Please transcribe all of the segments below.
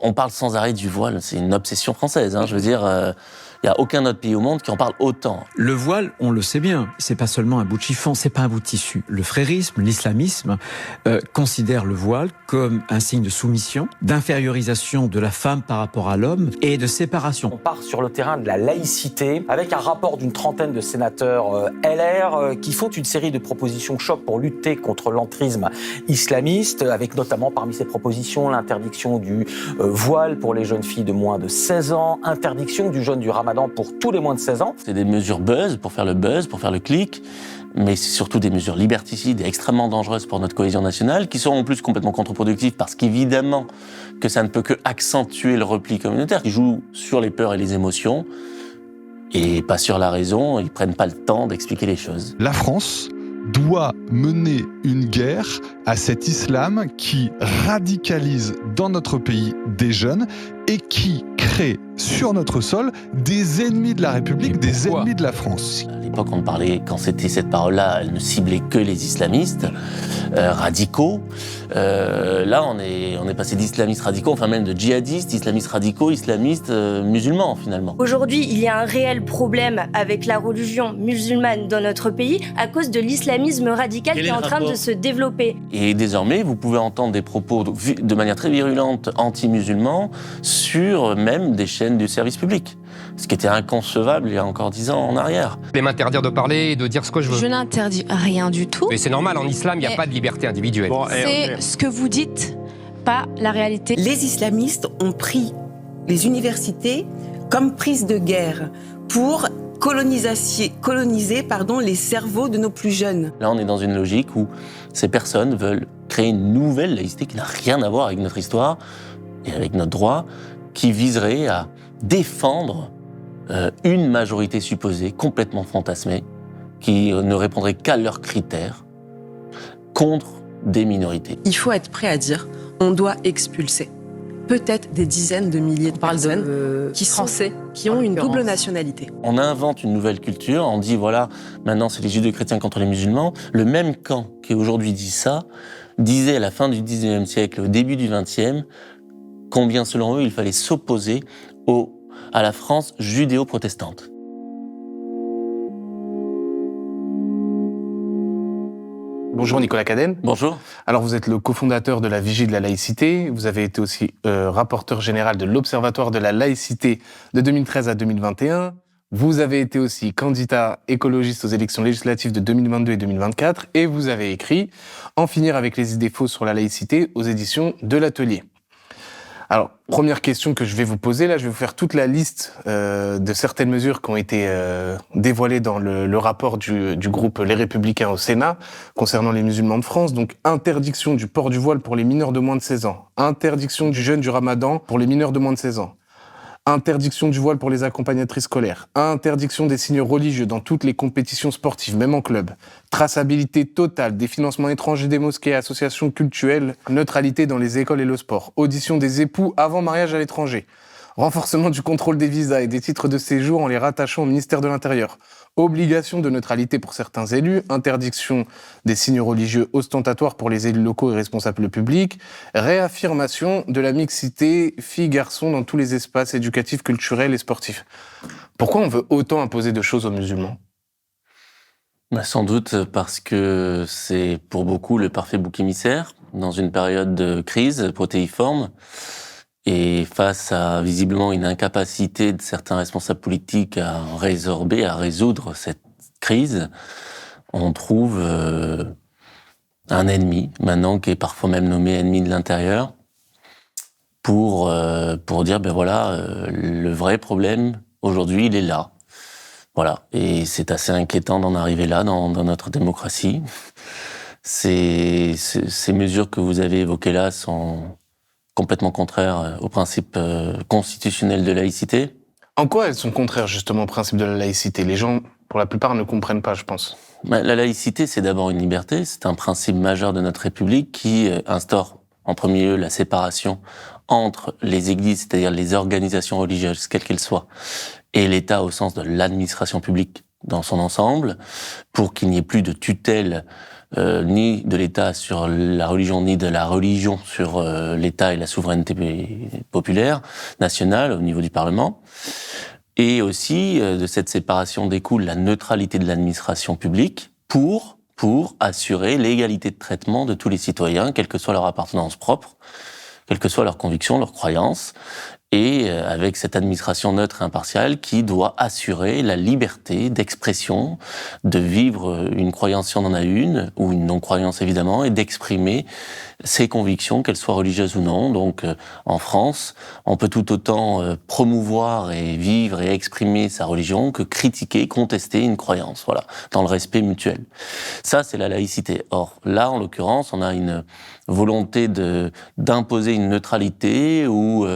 On parle sans arrêt du voile, c'est une obsession française. Je veux dire, il n'y a aucun autre pays au monde qui en parle autant. Le voile, on le sait bien, c'est pas seulement un bout de chiffon, c'est pas un bout de tissu. Le frérisme, l'islamisme, considère le voile comme un signe de soumission, d'infériorisation de la femme par rapport à l'homme et de séparation. On part sur le terrain de la laïcité avec un rapport d'une trentaine de sénateurs LR qui font une série de propositions choc pour lutter contre l'entrisme islamiste, avec notamment parmi ces propositions l'interdiction du voile pour les jeunes filles de moins de 16 ans, interdiction du jeûne du Ramadan pour tous les moins de 16 ans. C'est des mesures buzz, pour faire le clic, mais c'est surtout des mesures liberticides et extrêmement dangereuses pour notre cohésion nationale, qui sont en plus complètement contre-productives, parce qu'évidemment que ça ne peut que accentuer le repli communautaire, qui joue sur les peurs et les émotions, et pas sur la raison, ils prennent pas le temps d'expliquer les choses. La France doit mener une guerre à cet islam qui radicalise dans notre pays des jeunes et qui crée sur notre sol des ennemis de la République, des ennemis de la France. À l'époque, on parlait, quand c'était cette parole-là, elle ne ciblait que les islamistes radicaux. Là, on est passé d'islamistes radicaux, enfin même de djihadistes, islamistes radicaux, islamistes musulmans finalement. Aujourd'hui, il y a un réel problème avec la religion musulmane dans notre pays à cause de l'islamisme radical qui est en train de se développer. Et désormais, vous pouvez entendre des propos de manière très virulente anti-musulmans sur même des chaînes du service public. Ce qui était inconcevable il y a encore 10 ans en arrière. Et m'interdire de parler et de dire ce que je veux. Je n'interdis rien du tout. Mais c'est normal, en islam, il n'y a pas de liberté individuelle. C'est ce que vous dites, pas la réalité. Les islamistes ont pris les universités comme prise de guerre pour coloniser les cerveaux de nos plus jeunes. Là, on est dans une logique où ces personnes veulent créer une nouvelle laïcité qui n'a rien à voir avec notre histoire et avec notre droit, qui viserait à défendre une majorité supposée, complètement fantasmée, qui ne répondrait qu'à leurs critères, contre des minorités. Il faut être prêt à dire, on doit expulser peut-être des dizaines de milliers de personnes qui ont une double nationalité. On invente une nouvelle culture, on dit voilà, maintenant c'est les judéo-chrétiens contre les musulmans. Le même camp qui aujourd'hui dit ça, disait à la fin du 19e siècle, au début du 20e, combien selon eux il fallait s'opposer à la France judéo-protestante. Bonjour Nicolas Cadenne. Bonjour. Alors vous êtes le cofondateur de la Vigie de la laïcité, vous avez été aussi rapporteur général de l'Observatoire de la laïcité de 2013 à 2021. Vous avez été aussi candidat écologiste aux élections législatives de 2022 et 2024 et vous avez écrit « En finir avec les idées fausses sur la laïcité » aux éditions de l'Atelier. Alors, première question que je vais vous poser, là, je vais vous faire toute la liste de certaines mesures qui ont été dévoilées dans le rapport du groupe Les Républicains au Sénat concernant les musulmans de France. Donc, interdiction du port du voile pour les mineurs de moins de 16 ans. Interdiction du jeûne du Ramadan pour les mineurs de moins de 16 ans. Interdiction du voile pour les accompagnatrices scolaires. Interdiction des signes religieux dans toutes les compétitions sportives, même en club. Traçabilité totale des financements étrangers des mosquées et associations cultuelles. Neutralité dans les écoles et le sport. Audition des époux avant mariage à l'étranger. Renforcement du contrôle des visas et des titres de séjour en les rattachant au ministère de l'Intérieur. Obligation de neutralité pour certains élus. Interdiction des signes religieux ostentatoires pour les élus locaux et responsables publics. Réaffirmation de la mixité filles-garçons dans tous les espaces éducatifs, culturels et sportifs. Pourquoi on veut autant imposer de choses aux musulmans ? Sans doute parce que c'est pour beaucoup le parfait bouc émissaire dans une période de crise protéiforme. Et face à, visiblement, une incapacité de certains responsables politiques à résorber, à résoudre cette crise, on trouve un ennemi, maintenant, qui est parfois même nommé ennemi de l'intérieur, pour dire, ben voilà, le vrai problème, aujourd'hui, il est là. Voilà. Et c'est assez inquiétant d'en arriver là, dans notre démocratie. Ces mesures que vous avez évoquées là sont complètement contraires au principe constitutionnel de laïcité. En quoi elles sont contraires justement au principe de la laïcité ? Les gens, pour la plupart, ne comprennent pas, je pense. La laïcité, c'est d'abord une liberté, c'est un principe majeur de notre République qui instaure en premier lieu la séparation entre les églises, c'est-à-dire les organisations religieuses, quelles qu'elles soient, et l'État au sens de l'administration publique dans son ensemble, pour qu'il n'y ait plus de tutelle ni de l'État sur la religion, ni de la religion sur l'État et la souveraineté populaire, nationale, au niveau du Parlement. Et aussi, de cette séparation découle la neutralité de l'administration publique pour assurer l'égalité de traitement de tous les citoyens, quelle que soit leur appartenance propre, quelles que soient leurs convictions, leurs croyances, et avec cette administration neutre et impartiale qui doit assurer la liberté d'expression, de vivre une croyance si on en a une, ou une non-croyance évidemment, et d'exprimer ses convictions, qu'elles soient religieuses ou non. Donc en France, on peut tout autant promouvoir et vivre et exprimer sa religion que critiquer, contester une croyance, voilà, dans le respect mutuel. Ça, c'est la laïcité. Or, là, en l'occurrence, on a une volonté d'imposer une neutralité ou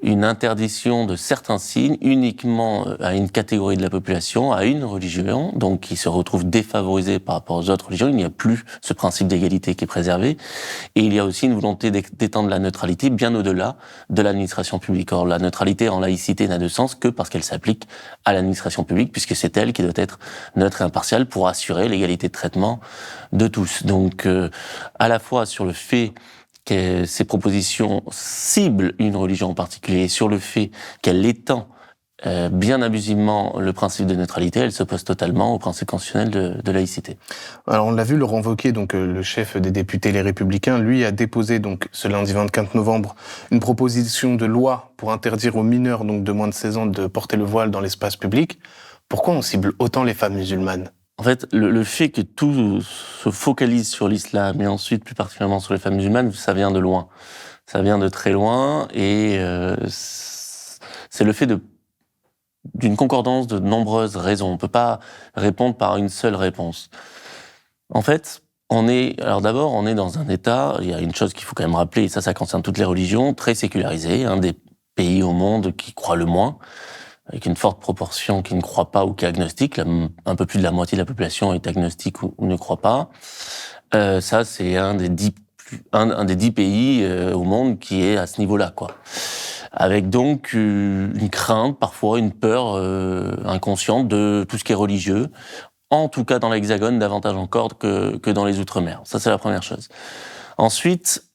une interdiction de certains signes uniquement à une catégorie de la population, à une religion, donc qui se retrouve défavorisée par rapport aux autres religions. Il n'y a plus ce principe d'égalité qui est préservé. Et il y a aussi une volonté d'étendre la neutralité bien au-delà de l'administration publique. Or, la neutralité en laïcité n'a de sens que parce qu'elle s'applique à l'administration publique, puisque c'est elle qui doit être neutre et impartiale pour assurer l'égalité de traitement de tous. Donc, à la fois sur le fait que ces propositions ciblent une religion en particulier, et sur le fait qu'elle étend bien abusivement le principe de neutralité, elle s'oppose totalement au principe constitutionnel de laïcité. Alors on l'a vu, Laurent Wauquiez, donc le chef des députés Les Républicains, lui a déposé donc ce lundi 24 novembre une proposition de loi pour interdire aux mineurs donc de moins de 16 ans de porter le voile dans l'espace public. Pourquoi on cible autant les femmes musulmanes ? En fait, le fait que tout se focalise sur l'islam et ensuite plus particulièrement sur les femmes musulmanes, ça vient de loin. Ça vient de très loin et c'est le fait d'une concordance de nombreuses raisons. On ne peut pas répondre par une seule réponse. En fait, alors d'abord, on est dans un État, il y a une chose qu'il faut quand même rappeler, et ça concerne toutes les religions, très sécularisé, un des pays au monde qui croit le moins, avec une forte proportion qui ne croit pas ou qui est agnostique. Un peu plus de la moitié de la population est agnostique ou ne croit pas. Ça, c'est un des 10 pays au monde qui est à ce niveau-là, quoi. Avec donc une crainte, parfois une peur inconsciente de tout ce qui est religieux, en tout cas dans l'Hexagone, davantage encore que dans les Outre-mer. Ça, c'est la première chose. Ensuite,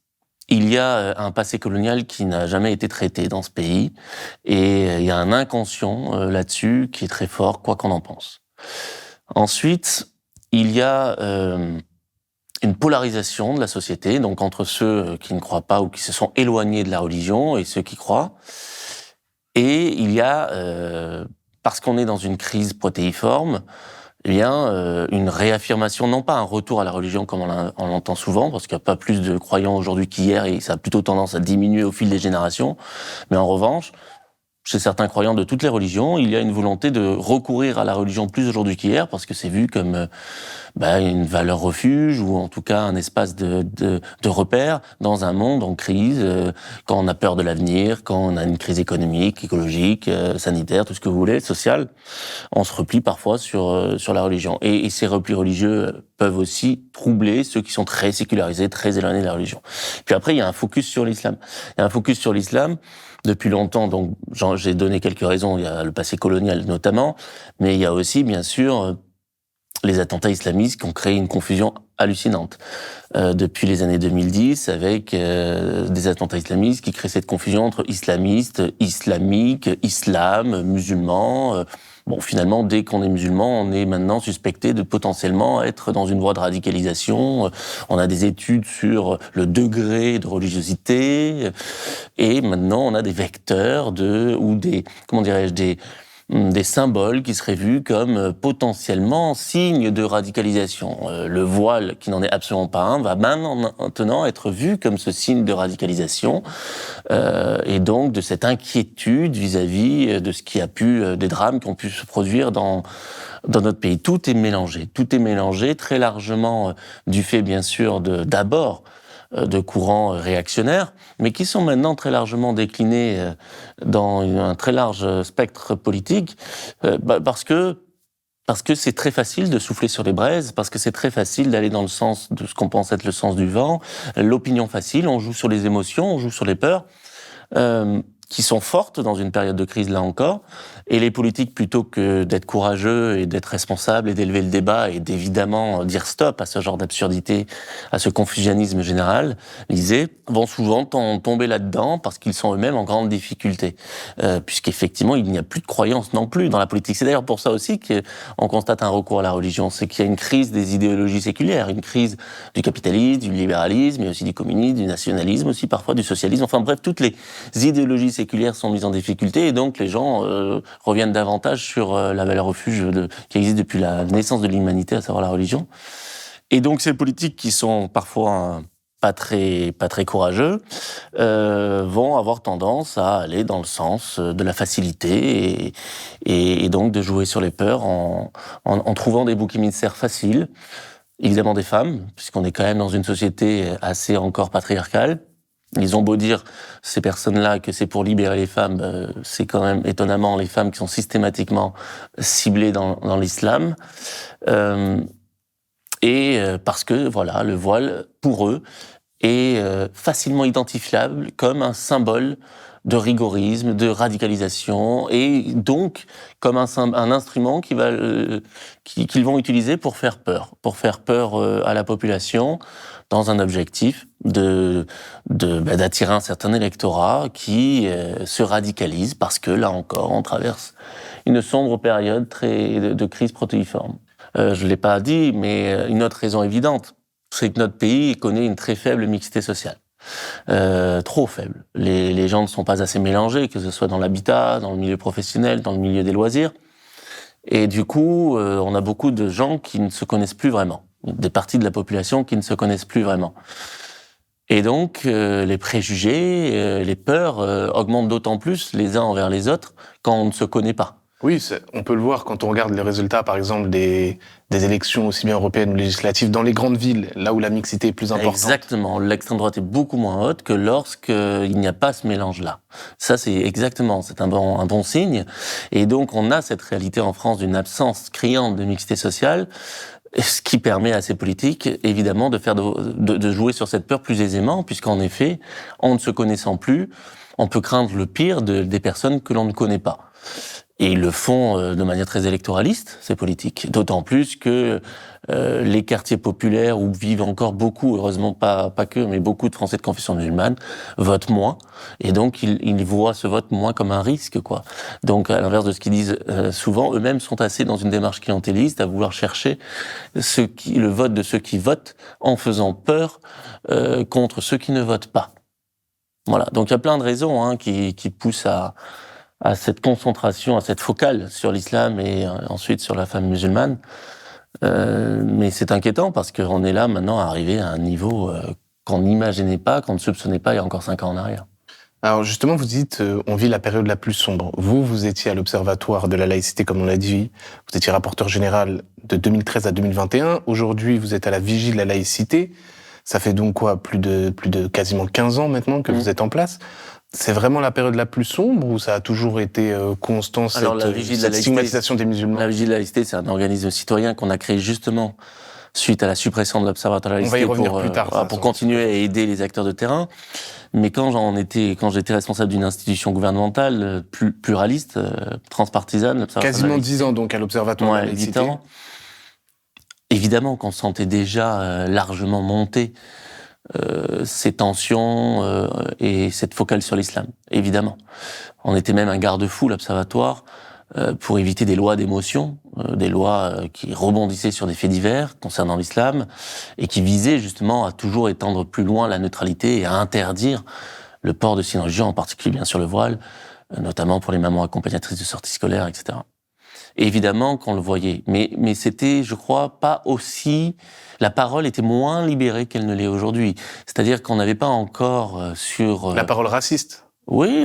il y a un passé colonial qui n'a jamais été traité dans ce pays, et il y a un inconscient là-dessus qui est très fort, quoi qu'on en pense. Ensuite, il y a une polarisation de la société, donc entre ceux qui ne croient pas ou qui se sont éloignés de la religion et ceux qui croient. Et il y a, parce qu'on est dans une crise protéiforme, eh bien, une réaffirmation, non pas un retour à la religion comme on l'entend souvent, parce qu'il n'y a pas plus de croyants aujourd'hui qu'hier et ça a plutôt tendance à diminuer au fil des générations. Mais en revanche, chez certains croyants de toutes les religions, il y a une volonté de recourir à la religion plus aujourd'hui qu'hier, parce que c'est vu comme une valeur refuge, ou en tout cas un espace de repère dans un monde en crise, quand on a peur de l'avenir, quand on a une crise économique, écologique, sanitaire, tout ce que vous voulez, sociale, on se replie parfois sur la religion. Et ces replis religieux peuvent aussi troubler ceux qui sont très sécularisés, très éloignés de la religion. Puis après, il y a un focus sur l'islam. Il y a un focus sur l'islam depuis longtemps, donc j'ai donné quelques raisons, il y a le passé colonial notamment, mais il y a aussi, bien sûr, les attentats islamistes qui ont créé une confusion hallucinante. Depuis les années 2010, avec des attentats islamistes qui créent cette confusion entre islamistes, islamiques, islam, musulmans. Bon, finalement, dès qu'on est musulman, on est maintenant suspecté de potentiellement être dans une voie de radicalisation. On a des études sur le degré de religiosité. Et maintenant, on a des vecteurs ou des symboles qui seraient vus comme potentiellement signes de radicalisation. Le voile, qui n'en est absolument pas un, va maintenant être vu comme ce signe de radicalisation, et donc de cette inquiétude vis-à-vis de ce qui a des drames qui ont pu se produire dans notre pays. Tout est mélangé très largement du fait, bien sûr, d'abord de courants réactionnaires, mais qui sont maintenant très largement déclinés dans un très large spectre politique, parce que c'est très facile de souffler sur les braises, parce que c'est très facile d'aller dans le sens de ce qu'on pense être le sens du vent, l'opinion facile, on joue sur les émotions, on joue sur les peurs, qui sont fortes dans une période de crise, là encore. Et les politiques, plutôt que d'être courageux et d'être responsables et d'élever le débat et d'évidemment dire stop à ce genre d'absurdité, à ce confusionnisme général, vont souvent tomber là-dedans parce qu'ils sont eux-mêmes en grande difficulté. Puisqu'effectivement, il n'y a plus de croyance non plus dans la politique. C'est d'ailleurs pour ça aussi qu'on constate un recours à la religion. C'est qu'il y a une crise des idéologies séculières, une crise du capitalisme, du libéralisme, mais aussi du communisme, du nationalisme, aussi parfois du socialisme. Enfin bref, toutes les idéologies séculières sont mises en difficulté et donc les gens reviennent davantage sur la valeur refuge qui existe depuis la naissance de l'humanité, à savoir la religion. Et donc ces politiques qui sont parfois pas très courageux, vont avoir tendance à aller dans le sens de la facilité et donc de jouer sur les peurs en trouvant des boucs émissaires faciles. Évidemment des femmes, puisqu'on est quand même dans une société assez encore patriarcale. Ils ont beau dire, ces personnes-là, que c'est pour libérer les femmes, c'est quand même étonnamment les femmes qui sont systématiquement ciblées dans l'islam. Parce que, voilà, le voile, pour eux, est facilement identifiable comme un symbole de rigorisme, de radicalisation, et donc comme un instrument qu'ils vont utiliser pour faire peur à la population, dans un objectif d'attirer un certain électorat qui se radicalise, parce que, là encore, on traverse une sombre période de crise protéiforme. Je ne l'ai pas dit, mais une autre raison évidente, c'est que notre pays connaît une très faible mixité sociale. Trop faible. Les gens ne sont pas assez mélangés, que ce soit dans l'habitat, dans le milieu professionnel, dans le milieu des loisirs. Et du coup, on a beaucoup de gens qui ne se connaissent plus vraiment. Des parties de la population qui ne se connaissent plus vraiment. Et donc, les préjugés, les peurs augmentent d'autant plus les uns envers les autres quand on ne se connaît pas. Oui, on peut le voir quand on regarde les résultats, par exemple, des élections aussi bien européennes ou législatives dans les grandes villes, là où la mixité est plus importante. Exactement. L'extrême droite est beaucoup moins haute que lorsqu'il n'y a pas ce mélange-là. Ça, c'est un bon signe. Et donc, on a cette réalité en France d'une absence criante de mixité sociale, ce qui permet à ces politiques, évidemment, de jouer sur cette peur plus aisément, puisqu'en effet, en ne se connaissant plus, on peut craindre le pire des personnes que l'on ne connaît pas. Et ils le font de manière très électoraliste, ces politiques. D'autant plus que les quartiers populaires où vivent encore beaucoup, heureusement pas que, mais beaucoup de Français de confession musulmane, votent moins. Et donc, ils voient ce vote moins comme un risque, quoi. Donc, à l'inverse de ce qu'ils disent souvent, eux-mêmes sont assez dans une démarche clientéliste, à vouloir chercher le vote de ceux qui votent, en faisant peur contre ceux qui ne votent pas. Voilà. Donc, il y a plein de raisons qui poussent à cette concentration, à cette focale sur l'islam et ensuite sur la femme musulmane. Mais c'est inquiétant parce qu'on est là maintenant à arriver à un niveau qu'on n'imaginait pas, qu'on ne soupçonnait pas il y a encore 5 ans en arrière. Alors justement, vous dites, on vit la période la plus sombre. Vous étiez à l'Observatoire de la laïcité, comme on l'a dit. Vous étiez rapporteur général de 2013 à 2021. Aujourd'hui, vous êtes à la vigie de la laïcité. Ça fait donc quoi, plus de quasiment 15 ans maintenant que vous êtes en place. C'est vraiment la période la plus sombre ou ça a toujours été constant, cette stigmatisation des musulmans? La Vigie de la laïcité, c'est un organisme citoyen qu'on a créé justement suite à la suppression de l'Observatoire de la laïcité. On va y revenir plus tard. Pour continuer à aider les acteurs de terrain. Mais quand j'étais responsable d'une institution gouvernementale pluraliste, transpartisane, quasiment 10 ans donc à l'Observatoire de la laïcité. 10 ans. Évidemment qu'on sentait déjà largement monter ces tensions et cette focale sur l'islam, évidemment. On était même un garde-fou, l'Observatoire, pour éviter des lois d'émotion, des lois qui rebondissaient sur des faits divers concernant l'islam et qui visaient justement à toujours étendre plus loin la neutralité et à interdire le port de signes religieux, en particulier bien sûr le voile, notamment pour les mamans accompagnatrices de sorties scolaires, etc. Et évidemment qu'on le voyait. Mais c'était, je crois, pas aussi... La parole était moins libérée qu'elle ne l'est aujourd'hui. C'est-à-dire qu'on n'avait pas encore sur... La parole raciste. Oui,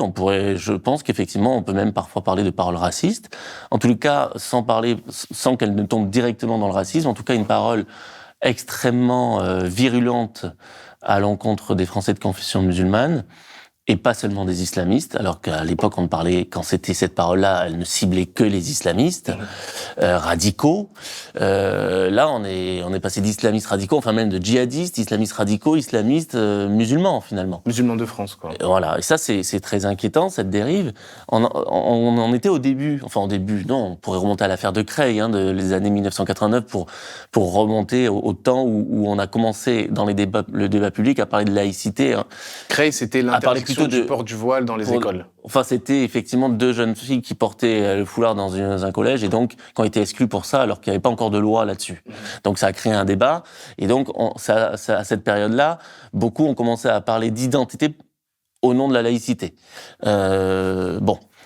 je pense qu'effectivement, on peut même parfois parler de parole raciste. En tout cas, sans qu'elle ne tombe directement dans le racisme, en tout cas une parole extrêmement virulente à l'encontre des Français de confession musulmane. et pas seulement des islamistes, alors qu'à l'époque, on parlait, quand c'était cette parole-là, elle ne ciblait que les islamistes radicaux. Là, on est passé d'islamistes radicaux, enfin même de djihadistes, islamistes radicaux, islamistes musulmans, finalement. Musulmans de France, quoi. Voilà, et ça, c'est très inquiétant, cette dérive. On en était au début, non, on pourrait remonter à l'affaire de Creil, les années 1989, pour remonter au temps où on a commencé, dans le débat public, à parler de laïcité. Creil, c'était l'interdiction du port du voile dans les écoles. Enfin, c'était effectivement 2 jeunes filles qui portaient le foulard dans un collège et donc qui ont été exclues pour ça alors qu'il n'y avait pas encore de loi là-dessus. Donc ça a créé un débat et donc à cette période-là, beaucoup ont commencé à parler d'identité au nom de la laïcité.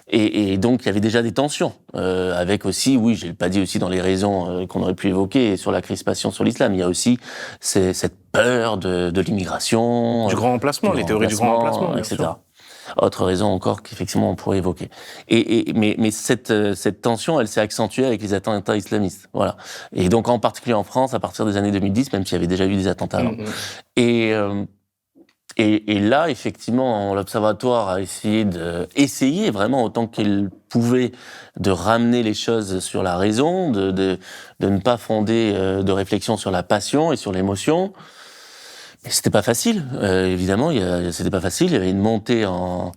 Et donc il y avait déjà des tensions avec aussi, oui, je l'ai pas dit aussi dans les raisons qu'on aurait pu évoquer sur la crispation sur l'islam, il y a aussi cette peur de l'immigration, du grand remplacement, les théories du grand remplacement, etc. Autre raison encore qu'effectivement on pourrait évoquer. Mais cette tension, elle s'est accentuée avec les attentats islamistes. Voilà. Et donc en particulier en France, à partir des années 2010, même s'il y avait déjà eu des attentats avant. Et là, effectivement, l'Observatoire a essayé vraiment autant qu'il pouvait de ramener les choses sur la raison, de ne pas fonder de réflexion sur la passion et sur l'émotion. Mais c'était pas facile, évidemment, c'était pas facile. Il y avait une montée en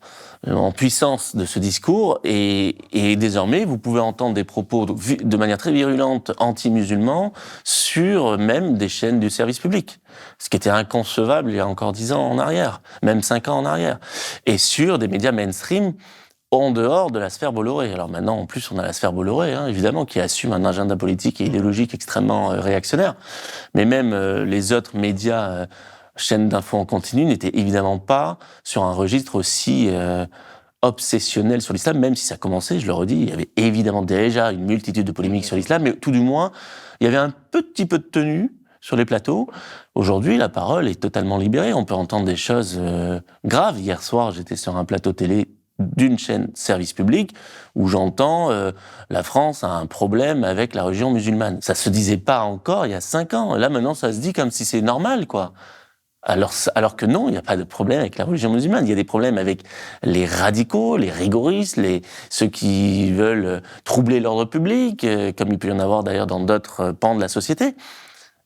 puissance de ce discours et désormais, vous pouvez entendre des propos de manière très virulente anti-musulmans sur même des chaînes du service public. Ce qui était inconcevable il y a encore 10 ans en arrière, même 5 ans en arrière. Et sur des médias mainstream en dehors de la sphère Bolloré. Alors maintenant, en plus, on a la sphère Bolloré, évidemment, qui assume un agenda politique et idéologique extrêmement réactionnaire. Mais même les autres médias, chaînes d'infos en continu, n'étaient évidemment pas sur un registre aussi obsessionnel sur l'islam, même si ça commençait, je le redis, il y avait évidemment déjà une multitude de polémiques sur l'islam, mais tout du moins, il y avait un petit peu de tenue sur les plateaux. Aujourd'hui, la parole est totalement libérée. On peut entendre des choses graves. Hier soir, j'étais sur un plateau télé d'une chaîne service public où j'entends la France a un problème avec la religion musulmane. Ça se disait pas encore il y a 5 ans. Là, maintenant, ça se dit comme si c'est normal, quoi. Alors que non, il n'y a pas de problème avec la religion musulmane. Il y a des problèmes avec les radicaux, les rigoristes, ceux qui veulent troubler l'ordre public, comme il peut y en avoir d'ailleurs dans d'autres pans de la société.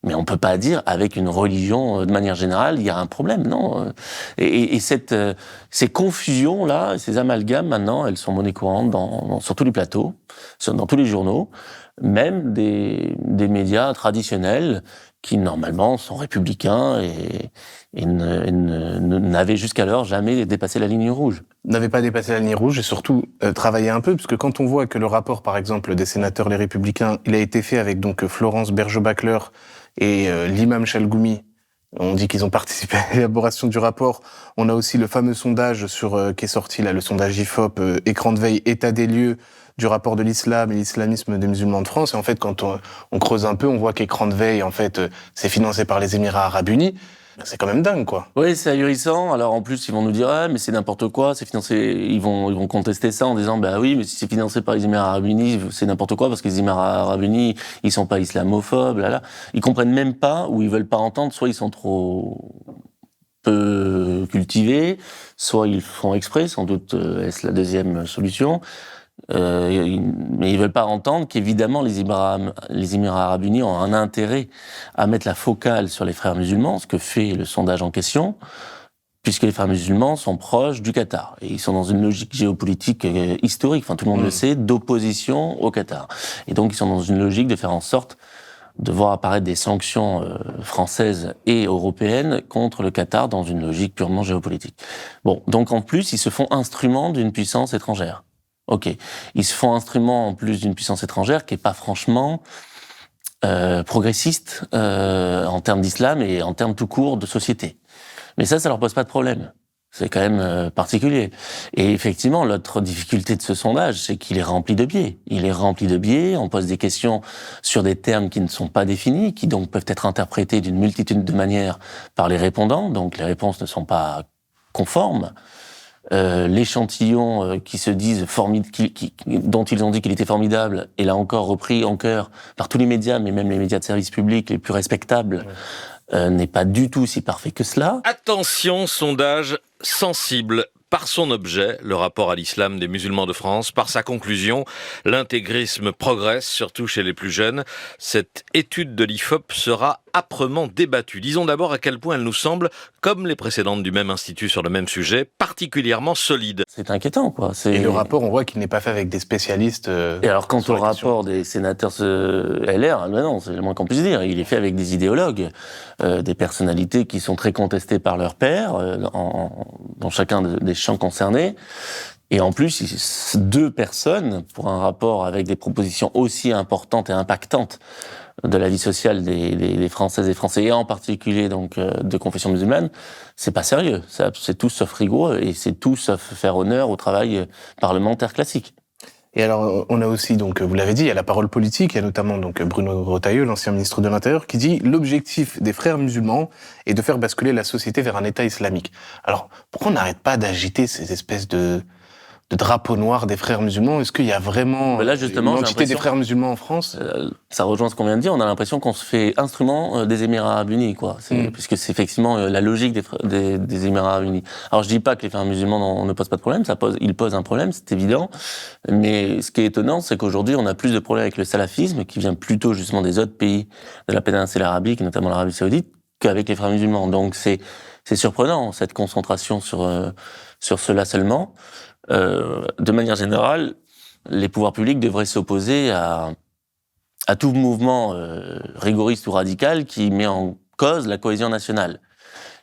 Mais on peut pas dire avec une religion de manière générale il y a un problème, non. Et ces confusions là, ces amalgames maintenant, elles sont monnaie courante sur tous les plateaux, dans tous les journaux, même des médias traditionnels qui normalement sont républicains et n'avaient jusqu'alors jamais dépassé la ligne rouge. N'avaient pas dépassé la ligne rouge et surtout travaillé un peu, parce que quand on voit que le rapport, par exemple, des sénateurs les Républicains, il a été fait avec donc Florence Bergeau-Bacler et l'imam Chalgoumi, on dit qu'ils ont participé à l'élaboration du rapport. On a aussi le fameux sondage qui est sorti là, le sondage IFOP, écran de veille, état des lieux du rapport de l'islam et l'islamisme des musulmans de France. Et en fait, quand on creuse un peu, on voit qu'écran de veille, en fait, c'est financé par les Émirats Arabes Unis. C'est quand même dingue, quoi. Oui, c'est ahurissant. Alors, en plus, ils vont nous dire, mais c'est n'importe quoi, c'est financé, ils vont contester ça en disant, oui, mais si c'est financé par les Émirats Arabes Unis, c'est n'importe quoi, parce que les Émirats Arabes Unis, ils sont pas islamophobes, là. Ils comprennent même pas, ou ils veulent pas entendre, soit ils sont trop peu cultivés, soit ils font exprès, sans doute, est-ce la deuxième solution. Mais ils veulent pas entendre qu'évidemment les Émirats Arabes Unis ont un intérêt à mettre la focale sur les frères musulmans, ce que fait le sondage en question, puisque les frères musulmans sont proches du Qatar. Et ils sont dans une logique géopolitique historique, tout le monde le sait, d'opposition au Qatar. Et donc ils sont dans une logique de faire en sorte de voir apparaître des sanctions françaises et européennes contre le Qatar dans une logique purement géopolitique. Bon, donc en plus, ils se font instrument d'une puissance étrangère. Ok, ils se font instrument en plus d'une puissance étrangère qui est pas franchement progressiste en termes d'islam et en termes tout court de société. Mais ça leur pose pas de problème. C'est quand même particulier. Et effectivement, l'autre difficulté de ce sondage, c'est qu'il est rempli de biais. Il est rempli de biais, on pose des questions sur des termes qui ne sont pas définis, qui donc peuvent être interprétés d'une multitude de manières par les répondants, donc les réponses ne sont pas conformes. L'échantillon qui se disent dont ils ont dit qu'il était formidable, et là encore repris en chœur par tous les médias, mais même les médias de service public les plus respectables, n'est pas du tout si parfait que cela. Attention, sondage sensible. Par son objet, le rapport à l'islam des musulmans de France, par sa conclusion, l'intégrisme progresse, surtout chez les plus jeunes. Cette étude de l'IFOP sera âprement débattue. Disons d'abord à quel point elle nous semble, comme les précédentes du même institut sur le même sujet, particulièrement solide. C'est inquiétant, quoi. Et le rapport, on voit qu'il n'est pas fait avec des spécialistes. Et alors, quant au rapport des sénateurs LR, non, c'est le moins qu'on puisse dire. Il est fait avec des idéologues, des personnalités qui sont très contestées par leurs pairs, dans chacun des champs concernés. Et en plus, 2 personnes, pour un rapport avec des propositions aussi importantes et impactantes de la vie sociale des Françaises et Français, et en particulier donc de confession musulmane, c'est pas sérieux. C'est tout sauf rigoureux, et c'est tout sauf faire honneur au travail parlementaire classique. Et alors, on a aussi, donc, vous l'avez dit, il y a la parole politique, il y a notamment donc Bruno Retailleau, l'ancien ministre de l'Intérieur, qui dit « L'objectif des frères musulmans est de faire basculer la société vers un État islamique ». Alors, pourquoi on n'arrête pas d'agiter ces espèces de drapeau noir des frères musulmans? Est-ce qu'il y a vraiment là, justement, une entité des frères musulmans en France? Ça rejoint ce qu'on vient de dire. On a l'impression qu'on se fait instrument des Émirats Arabes Unis, quoi. Puisque c'est effectivement la logique des Émirats Arabes Unis. Alors, je dis pas que les frères musulmans ne posent pas de problème. Ils posent un problème, c'est évident. Mais ce qui est étonnant, c'est qu'aujourd'hui, on a plus de problèmes avec le salafisme, qui vient plutôt justement des autres pays de la péninsule arabique, notamment l'Arabie Saoudite, qu'avec les frères musulmans. Donc, c'est surprenant, cette concentration sur cela seulement. De manière générale, les pouvoirs publics devraient s'opposer à tout mouvement rigoriste ou radical qui met en cause la cohésion nationale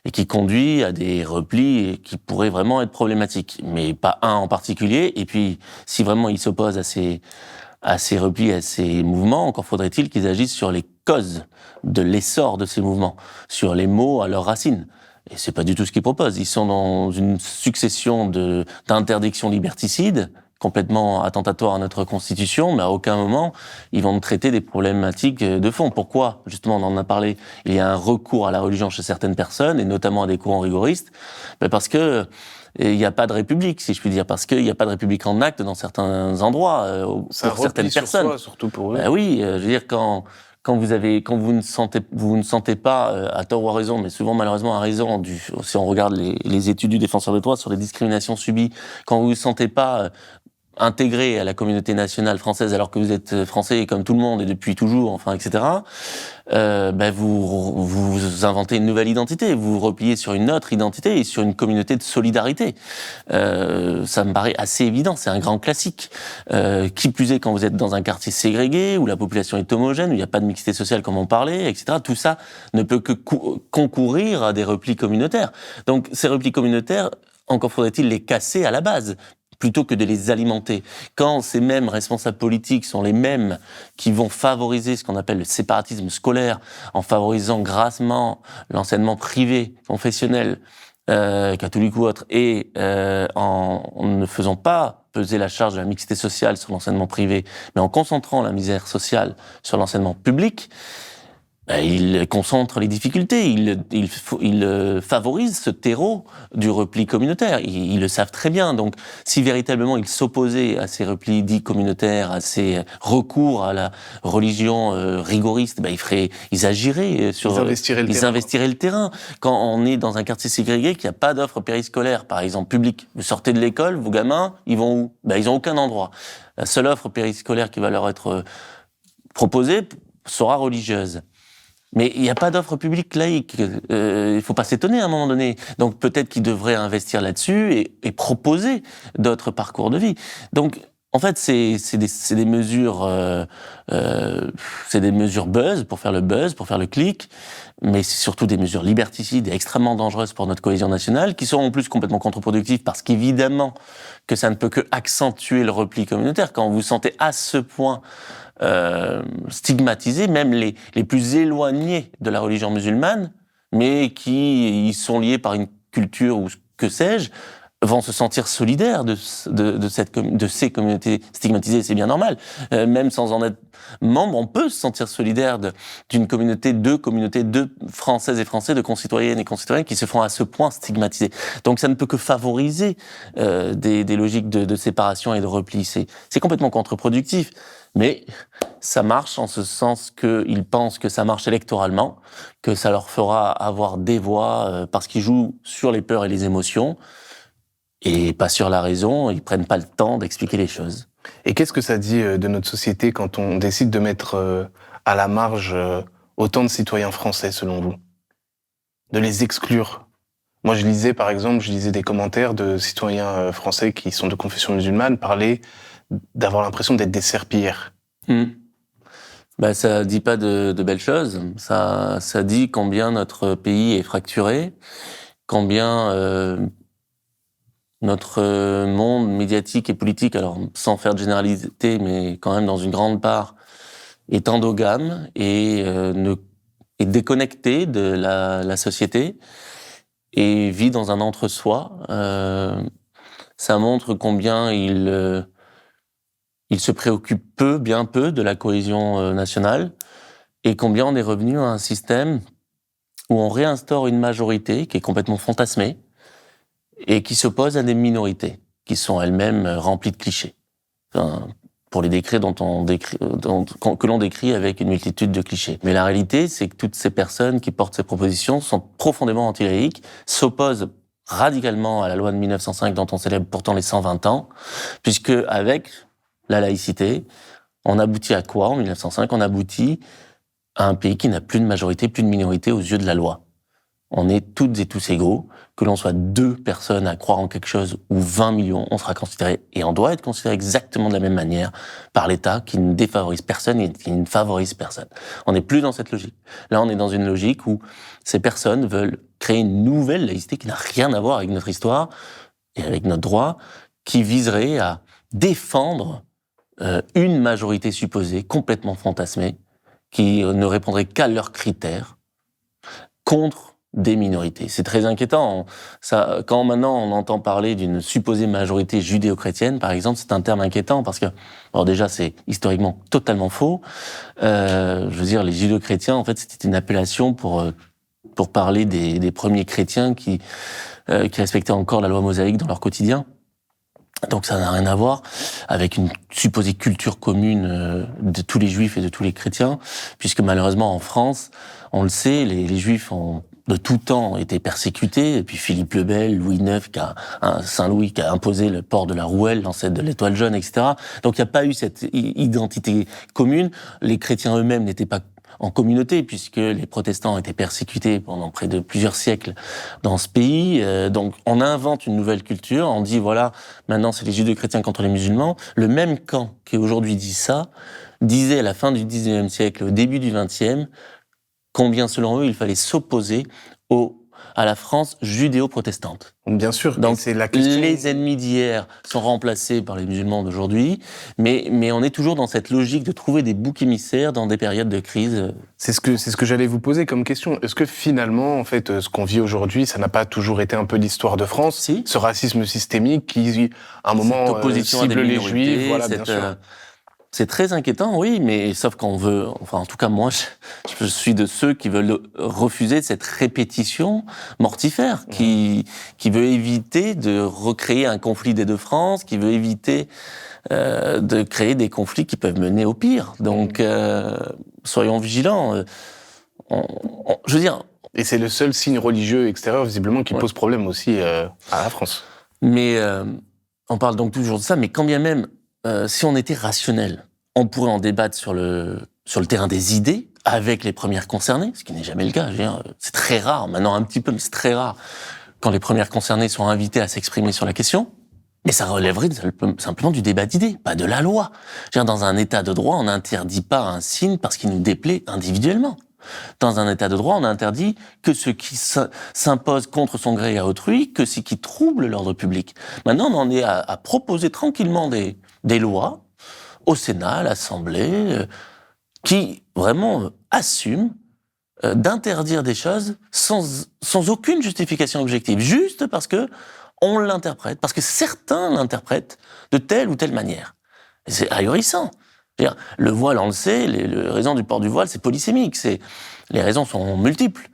et qui conduit à des replis qui pourraient vraiment être problématiques, mais pas un en particulier. Et puis, si vraiment ils s'opposent à ces replis, à ces mouvements, encore faudrait-il qu'ils agissent sur les causes de l'essor de ces mouvements, sur les maux à leurs racines. Et c'est pas du tout ce qu'ils proposent. Ils sont dans une succession d'interdictions liberticides, complètement attentatoires à notre Constitution, mais à aucun moment, ils vont traiter des problématiques de fond. Pourquoi? Justement, on en a parlé, il y a un recours à la religion chez certaines personnes, et notamment à des courants rigoristes, parce que il n'y a pas de république, si je puis dire, parce qu'il n'y a pas de république en acte dans certains endroits, pour certaines personnes. Soi, surtout pour eux. Ben oui, je veux dire, quand vous ne sentez pas, à tort ou à raison, mais souvent malheureusement à raison, si on regarde les études du défenseur des droits sur les discriminations subies, quand vous ne vous sentez pas intégré à la communauté nationale française alors que vous êtes français comme tout le monde et depuis toujours, enfin, etc., vous inventez une nouvelle identité, vous vous repliez sur une autre identité et sur une communauté de solidarité. Ça me paraît assez évident, c'est un grand classique. Qui plus est quand vous êtes dans un quartier ségrégué, où la population est homogène, où il n'y a pas de mixité sociale comme on parlait, etc., tout ça ne peut que concourir à des replis communautaires. Donc ces replis communautaires, encore faudrait-il les casser à la base, plutôt que de les alimenter. Quand ces mêmes responsables politiques sont les mêmes qui vont favoriser ce qu'on appelle le séparatisme scolaire, en favorisant grassement l'enseignement privé, confessionnel, catholique ou autre, et en ne faisant pas peser la charge de la mixité sociale sur l'enseignement privé, mais en concentrant la misère sociale sur l'enseignement public, il concentre les difficultés, il favorise ce terreau du repli communautaire. Ils le savent très bien. Donc, si véritablement ils s'opposaient à ces replis dits communautaires, à ces recours à la religion rigoriste, ils agiraient sur... Ils investiraient le terrain. Quand on est dans un quartier ségrégé, qu'il n'y a pas d'offre périscolaire, par exemple, publique, vous sortez de l'école, vos gamins, ils vont où? Ils n'ont aucun endroit. La seule offre périscolaire qui va leur être proposée sera religieuse. Mais il n'y a pas d'offre publique laïque. Il faut pas s'étonner à un moment donné. Donc peut-être qu'ils devraient investir là-dessus et proposer d'autres parcours de vie. Donc en fait, c'est des mesures, c'est des mesures buzz, pour faire le clic, mais c'est surtout des mesures liberticides et extrêmement dangereuses pour notre cohésion nationale, qui sont en plus complètement contre-productives, parce qu'évidemment que ça ne peut que accentuer le repli communautaire. Quand vous vous sentez à ce point stigmatisés, même les plus éloignés de la religion musulmane, mais qui y sont liés par une culture ou que sais-je, vont se sentir solidaires de ces communautés stigmatisées, c'est bien normal. Même sans en être membre, on peut se sentir solidaire d'une communauté de Françaises et Français, de concitoyennes et concitoyens qui se font à ce point stigmatiser. Donc ça ne peut que favoriser des logiques de séparation et de repli. C'est complètement contre-productif. Mais ça marche en ce sens qu'ils pensent que ça marche électoralement, que ça leur fera avoir des voix parce qu'ils jouent sur les peurs et les émotions. et pas sur la raison, ils prennent pas le temps d'expliquer les choses. Et qu'est-ce que ça dit de notre société quand on décide de mettre à la marge autant de citoyens français, selon vous? De les exclure? Moi, je lisais des commentaires de citoyens français qui sont de confession musulmane parler d'avoir l'impression d'être des serpillères. Ça dit pas de belles choses. Ça dit combien notre pays est fracturé, combien notre monde médiatique et politique, alors sans faire de généralité, mais quand même dans une grande part, est endogame et est déconnecté de la société et vit dans un entre-soi. Ça montre combien il se préoccupe bien peu de la cohésion nationale et combien on est revenu à un système où on réinstaure une majorité qui est complètement fantasmée et qui s'oppose à des minorités qui sont elles-mêmes remplies de clichés. Pour les décrire que l'on décrit avec une multitude de clichés. Mais la réalité, c'est que toutes ces personnes qui portent ces propositions sont profondément anti-laïques, s'opposent radicalement à la loi de 1905 dont on célèbre pourtant les 120 ans, puisque avec la laïcité, on aboutit à quoi en 1905? On aboutit à un pays qui n'a plus de majorité, plus de minorité aux yeux de la loi. On est toutes et tous égaux, que l'on soit 2 personnes à croire en quelque chose ou 20 millions, on sera considéré, et on doit être considéré exactement de la même manière par l'État qui ne défavorise personne et qui ne favorise personne. On n'est plus dans cette logique. Là, on est dans une logique où ces personnes veulent créer une nouvelle laïcité qui n'a rien à voir avec notre histoire et avec notre droit, qui viserait à défendre une majorité supposée, complètement fantasmée, qui ne répondrait qu'à leurs critères, contre des minorités. C'est très inquiétant. Quand maintenant on entend parler d'une supposée majorité judéo-chrétienne, par exemple, c'est un terme inquiétant parce que, alors déjà, c'est historiquement totalement faux. Je veux dire, les judéo-chrétiens, en fait, c'était une appellation pour parler des premiers chrétiens qui respectaient encore la loi mosaïque dans leur quotidien. Donc ça n'a rien à voir avec une supposée culture commune de tous les juifs et de tous les chrétiens, puisque malheureusement en France, on le sait, les juifs ont de tout temps été persécutés, et puis Philippe le Bel, Louis IX, Saint-Louis qui a imposé le port de la rouelle, l'ancêtre de l'étoile jaune, etc. Donc il n'y a pas eu cette identité commune. Les chrétiens eux-mêmes n'étaient pas en communauté, puisque les protestants étaient persécutés pendant près de plusieurs siècles dans ce pays. Donc on invente une nouvelle culture, on dit voilà, maintenant c'est les judéo-chrétiens contre les musulmans. Le même camp qui aujourd'hui dit ça, disait à la fin du XIXe siècle, au début du XXe, combien selon eux il fallait s'opposer à la France judéo-protestante. Bien sûr. Donc c'est la question... les ennemis d'hier sont remplacés par les musulmans d'aujourd'hui, mais on est toujours dans cette logique de trouver des boucs émissaires dans des périodes de crise. C'est ce que j'allais vous poser comme question. Est-ce que finalement, en fait, ce qu'on vit aujourd'hui, ça n'a pas toujours été un peu l'histoire de France, si. Ce racisme systémique qui, à un moment, cible les juifs, voilà, bien sûr. C'est très inquiétant, oui, mais sauf qu'on veut, enfin en tout cas moi, je suis de ceux qui veulent refuser cette répétition mortifère, qui veut éviter de recréer un conflit des deux France, qui veut éviter de créer des conflits qui peuvent mener au pire. Donc soyons vigilants. Je veux dire. Et c'est le seul signe religieux extérieur visiblement qui pose problème aussi à la France. Mais on parle donc toujours de ça, mais quand bien même. Si on était rationnel, on pourrait en débattre sur le terrain des idées avec les premières concernées, ce qui n'est jamais le cas. Je veux dire, c'est très rare, maintenant un petit peu, mais c'est très rare quand les premières concernées sont invitées à s'exprimer sur la question. Mais ça relèverait simplement du débat d'idées, pas de la loi. Je veux dire, dans un état de droit, on n'interdit pas un signe parce qu'il nous déplaît individuellement. Dans un état de droit, on interdit que ce qui s'impose contre son gré à autrui, que ce qui trouble l'ordre public. Maintenant, on en est à proposer tranquillement des lois au Sénat, à l'Assemblée, qui vraiment assument d'interdire des choses sans aucune justification objective, juste parce que on l'interprète, parce que certains l'interprètent de telle ou telle manière. Et c'est ahurissant. Le voile, on le sait, les raisons du port du voile, c'est polysémique. Les raisons sont multiples.